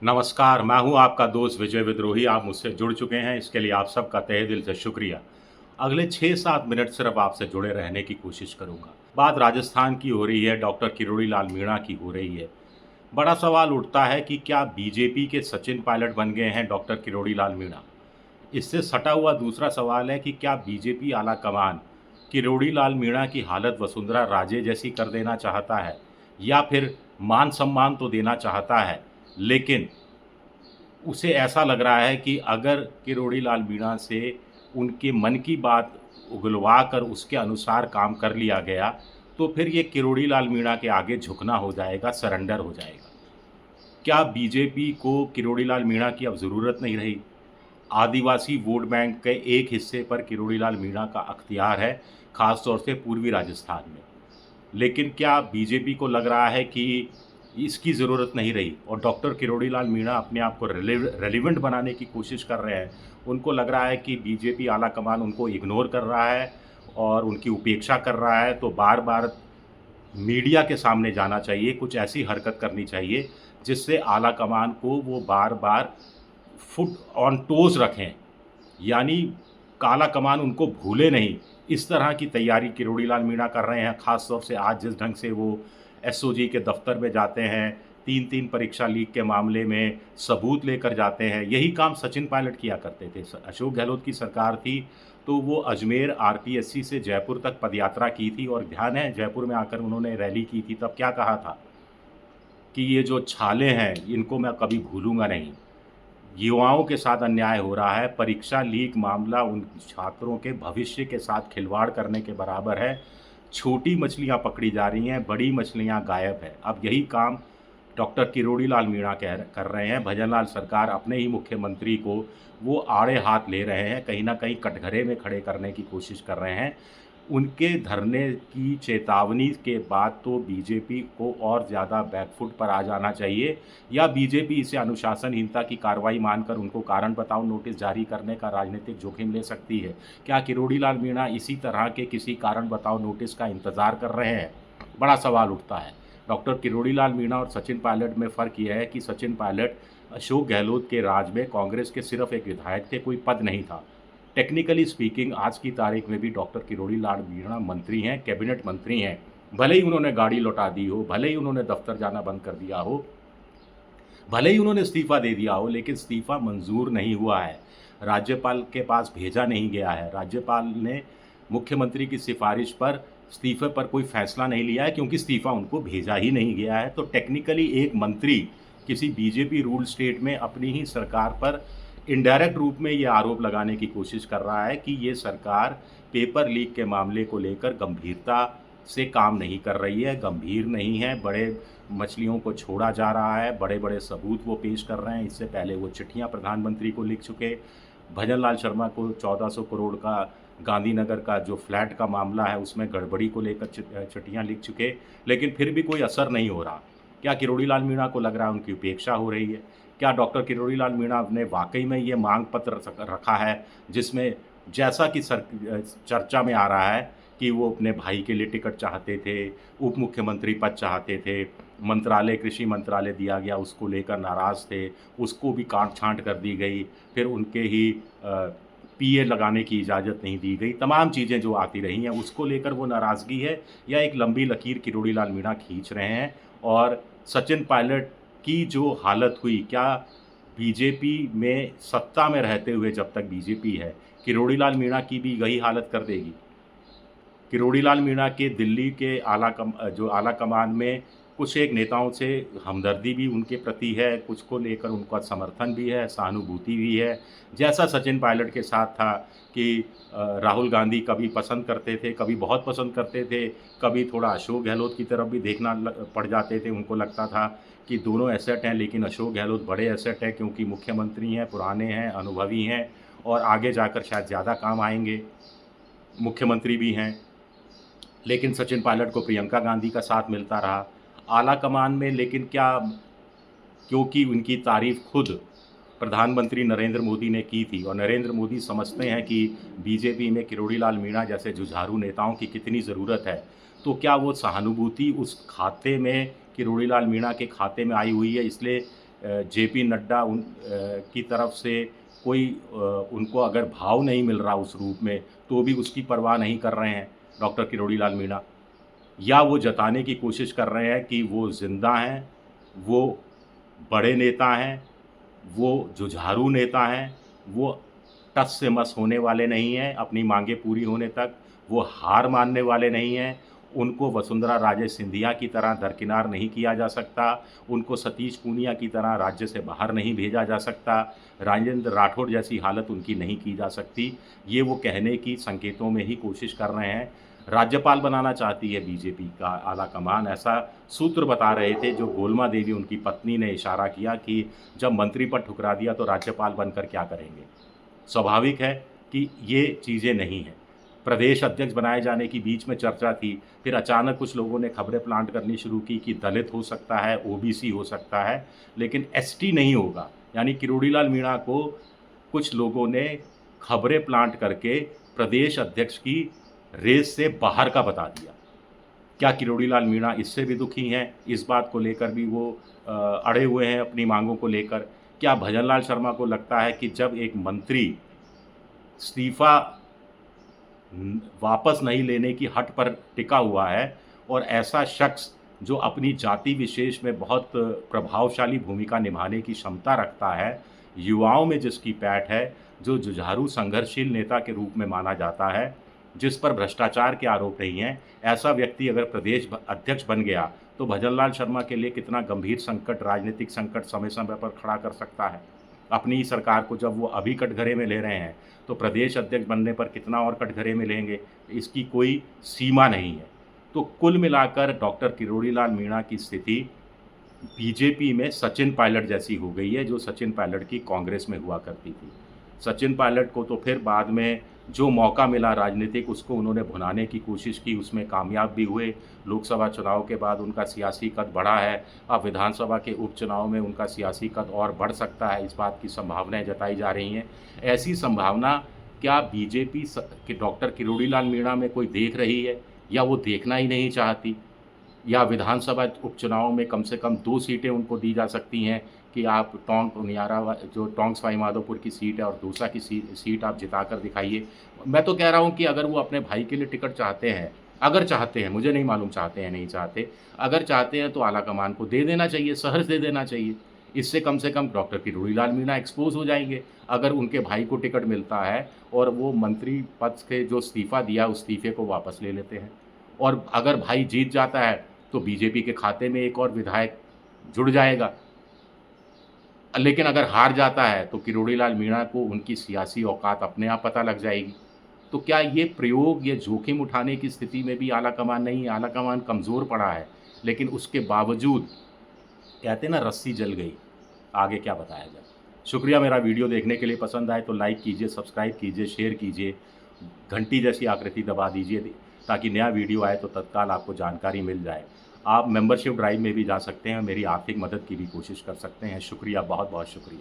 नमस्कार, मैं हूँ आपका दोस्त विजय विद्रोही। आप मुझसे जुड़ चुके हैं, इसके लिए आप सबका तहे दिल से शुक्रिया। अगले 6-7 मिनट सिर्फ आपसे जुड़े रहने की कोशिश करूँगा। बात राजस्थान की हो रही है, डॉक्टर किरोड़ी लाल मीणा की हो रही है। बड़ा सवाल उठता है कि क्या बीजेपी के सचिन पायलट बन गए हैं डॉक्टर किरोड़ी लाल मीणा? इससे सटा हुआ दूसरा सवाल है कि क्या बीजेपी आलाकमान किरोड़ी लाल मीणा की हालत वसुंधरा राजे जैसी कर देना चाहता है, या फिर मान-सम्मान तो देना चाहता है, लेकिन उसे ऐसा लग रहा है कि अगर किरोड़ी लाल मीणा से उनके मन की बात उगलवा कर उसके अनुसार काम कर लिया गया, तो फिर ये किरोड़ी लाल मीणा के आगे झुकना हो जाएगा, सरेंडर हो जाएगा। क्या बीजेपी को किरोड़ी लाल मीणा की अब ज़रूरत नहीं रही? आदिवासी वोट बैंक के एक हिस्से पर किरोड़ी लाल मीणा का अख्तियार है, ख़ास तौर से पूर्वी राजस्थान में। लेकिन क्या बीजेपी को लग रहा है कि इसकी ज़रूरत नहीं रही और डॉक्टर किरोड़ी लाल मीणा अपने आप को रेलिवेंट बनाने की कोशिश कर रहे हैं? उनको लग रहा है कि बीजेपी आलाकमान उनको इग्नोर कर रहा है और उनकी उपेक्षा कर रहा है, तो बार-बार मीडिया के सामने जाना चाहिए, कुछ ऐसी हरकत करनी चाहिए जिससे आलाकमान को वो बार-बार फुट ऑन टोज़ रखें। यानी काला कमान उनको भूले नहीं। इस तरह की तैयारी किरोड़ी लाल मीणा कर रहे हैं, ख़ास तौर से आज जिस ढंग से वो एसओजी के दफ़्तर में जाते हैं, 3-3 परीक्षा लीक के मामले में सबूत लेकर जाते हैं, यही काम सचिन पायलट किया करते थे। अशोक गहलोत की सरकार थी, तो वो अजमेर आरपीएससी से जयपुर तक पदयात्रा की थी और ध्यान है जयपुर में आकर उन्होंने रैली की थी, तब क्या कहा था कि ये जो छाले हैं, इनको मैं कभी भूलूँगा नहीं। युवाओं के साथ अन्याय हो रहा है, परीक्षा लीक मामला उन छात्रों के भविष्य के साथ खिलवाड़ करने के बराबर है। छोटी मछलियाँ पकड़ी जा रही हैं, बड़ी मछलियाँ गायब हैं। अब यही काम डॉक्टर किरोड़ी लाल मीणा कर रहे हैं। भजनलाल सरकार अपने ही मुख्यमंत्री को वो आड़े हाथ ले रहे हैं, कहीं न कहीं कटघरे में खड़े करने की कोशिश कर रहे हैं। उनके धरने की चेतावनी के बाद तो बीजेपी को और ज़्यादा बैकफुट पर आ जाना चाहिए, या बीजेपी इसे अनुशासनहीनता की कार्रवाई मानकर उनको कारण बताओ नोटिस जारी करने का राजनीतिक जोखिम ले सकती है। क्या किरोड़ी लाल मीणा इसी तरह के किसी कारण बताओ नोटिस का इंतज़ार कर रहे हैं? बड़ा सवाल उठता है। डॉक्टर किरोड़ी लाल मीणा और सचिन पायलट में फ़र्क ये है कि सचिन पायलट अशोक गहलोत के राज में कांग्रेस के सिर्फ एक विधायक थे, कोई पद नहीं था। टेक्निकली स्पीकिंग आज की तारीख में भी डॉक्टर किरोड़ी लाल मीणा मंत्री हैं, कैबिनेट मंत्री हैं। भले ही उन्होंने गाड़ी लौटा दी हो, भले ही उन्होंने दफ्तर जाना बंद कर दिया हो, भले ही उन्होंने इस्तीफ़ा दे दिया हो, लेकिन इस्तीफ़ा मंजूर नहीं हुआ है। राज्यपाल के पास भेजा नहीं गया है। राज्यपाल ने मुख्यमंत्री की सिफ़ारिश पर इस्तीफ़े पर कोई फ़ैसला नहीं लिया है, क्योंकि इस्तीफ़ा उनको भेजा ही नहीं गया है। तो टेक्निकली एक मंत्री किसी बीजेपी रूल्ड स्टेट में अपनी ही सरकार पर इनडायरेक्ट रूप में ये आरोप लगाने की कोशिश कर रहा है कि ये सरकार पेपर लीक के मामले को लेकर गंभीरता से काम नहीं कर रही है, गंभीर नहीं है। बड़े मछलियों को छोड़ा जा रहा है, बड़े-बड़े सबूत वो पेश कर रहे हैं। इससे पहले वो चिट्ठियाँ प्रधानमंत्री को लिख चुके। भजनलाल शर्मा को 1400 करोड़ का गांधीनगर का जो फ्लैट का मामला है, उसमें गड़बड़ी को लेकर चिट्ठियाँ लिख चुके, लेकिन फिर भी कोई असर नहीं हो रहा। क्या किरोड़ी लाल मीणा को लग रहा है उनकी उपेक्षा हो रही है? क्या डॉक्टर किरोड़ी लाल मीणा ने वाक़ई में ये मांग पत्र रखा है, जिसमें जैसा कि चर्चा में आ रहा है कि वो अपने भाई के लिए टिकट चाहते थे, उप मुख्यमंत्री पद चाहते थे, मंत्रालय कृषि मंत्रालय दिया गया उसको लेकर नाराज़ थे, उसको भी काट-छाँट कर दी गई, फिर उनके ही पीए लगाने की इजाज़त नहीं दी गई, तमाम चीज़ें जो आती रही हैं उसको लेकर वो नाराज़गी है, या एक लंबी लकीर किरोड़ी लाल मीणा खींच रहे हैं? और सचिन पायलट की जो हालत हुई, क्या बीजेपी में सत्ता में रहते हुए जब तक बीजेपी है, किरोड़ी लाल मीणा की भी वही हालत कर देगी? किरोड़ी लाल मीणा के दिल्ली के जो आला कमान में कुछ एक नेताओं से हमदर्दी भी उनके प्रति है, कुछ को लेकर उनका समर्थन भी है, सहानुभूति भी है। जैसा सचिन पायलट के साथ था कि राहुल गांधी कभी पसंद करते थे, कभी बहुत पसंद करते थे, कभी थोड़ा अशोक गहलोत की तरफ भी देखना पड़ जाते थे। उनको लगता था कि दोनों एसेट हैं, लेकिन अशोक गहलोत बड़े एसेट हैं, क्योंकि मुख्यमंत्री हैं, पुराने हैं, अनुभवी हैं और आगे जाकर शायद ज़्यादा काम आएंगे, मुख्यमंत्री भी हैं। लेकिन सचिन पायलट को प्रियंका गांधी का साथ मिलता रहा आला कमान में। लेकिन क्या, क्योंकि उनकी तारीफ़ खुद प्रधानमंत्री नरेंद्र मोदी ने की थी और नरेंद्र मोदी समझते हैं कि बीजेपी में किरोड़ी लाल मीणा जैसे जुझारू नेताओं की कितनी ज़रूरत है, तो क्या वो सहानुभूति उस खाते में किरोड़ी लाल मीणा के खाते में आई हुई है, इसलिए जेपी नड्डा की तरफ से कोई उनको अगर भाव नहीं मिल रहा उस रूप में, तो भी उसकी परवाह नहीं कर रहे हैं डॉक्टर किरोड़ी लाल मीणा, या वो जताने की कोशिश कर रहे हैं कि वो ज़िंदा हैं, वो बड़े नेता हैं, वो जुझारू नेता हैं, वो टस से मस होने वाले नहीं हैं अपनी मांगें पूरी होने तक, वो हार मानने वाले नहीं हैं, उनको वसुंधरा राजे सिंधिया की तरह दरकिनार नहीं किया जा सकता, उनको सतीश पूनिया की तरह राज्य से बाहर नहीं भेजा जा सकता, राजेंद्र राठौड़ जैसी हालत उनकी नहीं की जा सकती। ये वो कहने की संकेतों में ही कोशिश कर रहे हैं। राज्यपाल बनाना चाहती है बीजेपी का आला कमान, ऐसा सूत्र बता रहे थे। जो गोलमा देवी उनकी पत्नी ने इशारा किया कि जब मंत्री पद ठुकरा दिया तो राज्यपाल बनकर क्या करेंगे। स्वाभाविक है कि ये चीज़ें नहीं हैं। प्रदेश अध्यक्ष बनाए जाने की बीच में चर्चा थी, फिर अचानक कुछ लोगों ने खबरें प्लांट करनी शुरू की कि दलित हो सकता है, ओबीसी हो सकता है, लेकिन एसटी नहीं होगा। यानी किरोड़ी लाल मीणा को कुछ लोगों ने खबरें प्लांट करके प्रदेश अध्यक्ष की रेस से बाहर का बता दिया। क्या किरोड़ी लाल मीणा इससे भी दुखी हैं? इस बात को लेकर भी वो अड़े हुए हैं अपनी मांगों को लेकर। क्या भजनलाल शर्मा को लगता है कि जब एक मंत्री इस्तीफा वापस नहीं लेने की हट पर टिका हुआ है और ऐसा शख्स जो अपनी जाति विशेष में बहुत प्रभावशाली भूमिका निभाने की क्षमता रखता है, युवाओं में जिसकी पैठ है, जो जुझारू संघर्षशील नेता के रूप में माना जाता है, जिस पर भ्रष्टाचार के आरोप नहीं हैं, ऐसा व्यक्ति अगर प्रदेश अध्यक्ष बन गया तो भजनलाल शर्मा के लिए कितना गंभीर संकट, राजनीतिक संकट समय समय पर खड़ा कर सकता है। अपनी ही सरकार को जब वो अभी कटघरे में ले रहे हैं तो प्रदेश अध्यक्ष बनने पर कितना और कटघरे में लेंगे, इसकी कोई सीमा नहीं है। तो कुल मिलाकर डॉक्टर किरोड़ी लाल मीणा की स्थिति बीजेपी में सचिन पायलट जैसी हो गई है, जो सचिन पायलट की कांग्रेस में हुआ करती थी। सचिन पायलट को तो फिर बाद में जो मौका मिला राजनीतिक, उसको उन्होंने भुनाने की कोशिश की, उसमें कामयाब भी हुए। लोकसभा चुनाव के बाद उनका सियासी कद बढ़ा है। अब विधानसभा के उपचुनाव में उनका सियासी कद और बढ़ सकता है, इस बात की संभावनाएं जताई जा रही हैं। ऐसी संभावना क्या बीजेपी के डॉक्टर किरोड़ी लाल मीणा में कोई देख रही है, या वो देखना ही नहीं चाहती, या विधानसभा उपचुनाव में कम से कम 2 सीटें उनको दी जा सकती हैं कि आप जो टोंक सवाई माधोपुर की सीट है और दूसरा की सीट आप जिताकर दिखाइए। मैं तो कह रहा हूं कि अगर वो अपने भाई के लिए टिकट चाहते हैं, अगर चाहते हैं, मुझे नहीं मालूम चाहते हैं नहीं चाहते, अगर चाहते हैं तो आलाकमान को दे देना चाहिए, सहर्ष दे देना चाहिए। इससे कम से कम डॉक्टर किरोड़ी लाल मीणा एक्सपोज हो जाएंगे। अगर उनके भाई को टिकट मिलता है और वो मंत्री पद से जो इस्तीफा दिया उस इस्तीफे को वापस ले लेते हैं, और अगर भाई जीत जाता है तो बीजेपी के खाते में एक और विधायक जुड़ जाएगा। लेकिन अगर हार जाता है तो किरोड़ी लाल मीणा को उनकी सियासी औकात अपने आप पता लग जाएगी। तो क्या ये प्रयोग, ये जोखिम उठाने की स्थिति में भी आलाकमान नहीं है? आलाकमान कमज़ोर पड़ा है, लेकिन उसके बावजूद कहते हैं ना, रस्सी जल गई, आगे क्या बताया जाए। शुक्रिया मेरा वीडियो देखने के लिए। पसंद आए तो लाइक कीजिए, सब्सक्राइब कीजिए, शेयर कीजिए, घंटी जैसी आकृति दबा दीजिए ताकि नया वीडियो आए तो तत्काल आपको जानकारी मिल जाए। आप मेंबरशिप ड्राइव में भी जा सकते हैं, मेरी आर्थिक मदद की भी कोशिश कर सकते हैं। शुक्रिया, बहुत बहुत शुक्रिया।